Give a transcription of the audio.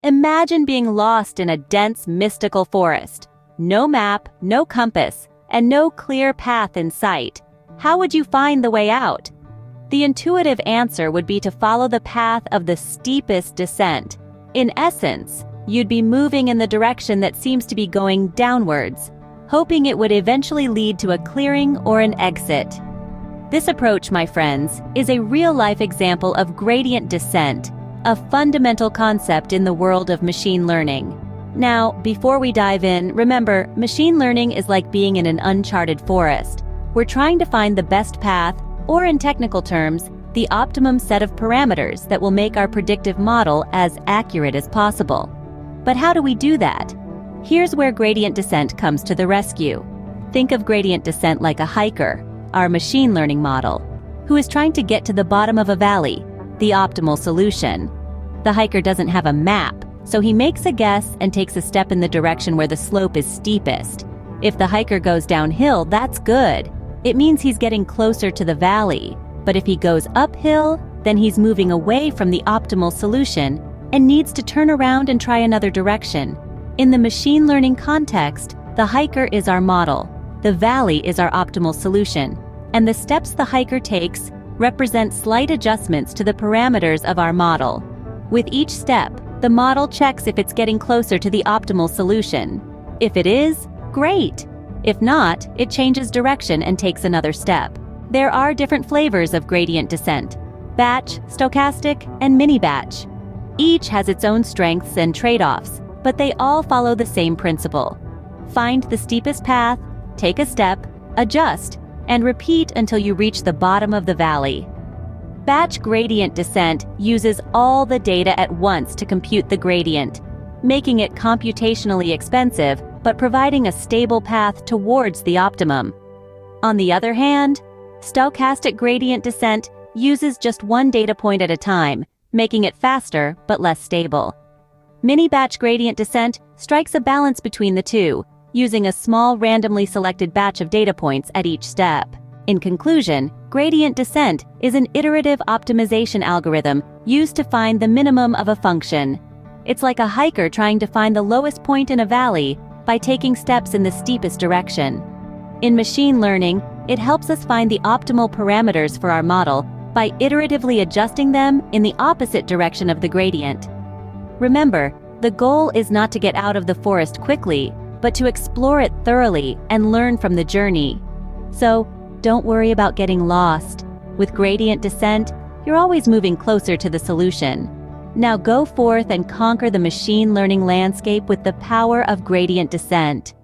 Imagine being lost in a dense, mystical forest. No map, no compass, and no clear path in sight. How would you find the way out? The intuitive answer would be to follow the path of the steepest descent. In essence, you'd be moving in the direction that seems to be going downwards, hoping it would eventually lead to a clearing or an exit. This approach, my friends, is a real-life example of gradient descent, a fundamental concept in the world of machine learning. Now, before we dive in, remember, machine learning is like being in an uncharted forest. We're trying to find the best path, or in technical terms, the optimum set of parameters that will make our predictive model as accurate as possible. But how do we do that? Here's where gradient descent comes to the rescue. Think of gradient descent like a hiker, our machine learning model, who is trying to get to the bottom of a valley, the optimal solution. The hiker doesn't have a map, so he makes a guess and takes a step in the direction where the slope is steepest. If the hiker goes downhill, that's good. It means he's getting closer to the valley. But if he goes uphill, then he's moving away from the optimal solution and needs to turn around and try another direction. In the machine learning context, the hiker is our model, the valley is our optimal solution, and the steps the hiker takes represent slight adjustments to the parameters of our model. With each step, the model checks if it's getting closer to the optimal solution. If it is, great! If not, it changes direction and takes another step. There are different flavors of gradient descent: batch, stochastic, and mini-batch. Each has its own strengths and trade-offs, but they all follow the same principle. Find the steepest path, take a step, adjust, and repeat until you reach the bottom of the valley. Batch gradient descent uses all the data at once to compute the gradient, making it computationally expensive but providing a stable path towards the optimum. On the other hand, stochastic gradient descent uses just one data point at a time, making it faster but less stable. Mini-batch gradient descent strikes a balance between the two, using a small randomly selected batch of data points at each step. In conclusion, gradient descent is an iterative optimization algorithm used to find the minimum of a function. It's like a hiker trying to find the lowest point in a valley by taking steps in the steepest direction. In machine learning, it helps us find the optimal parameters for our model by iteratively adjusting them in the opposite direction of the gradient. Remember, the goal is not to get out of the forest quickly, but to explore it thoroughly and learn from the journey. So, don't worry about getting lost. With gradient descent, you're always moving closer to the solution. Now go forth and conquer the machine learning landscape with the power of gradient descent.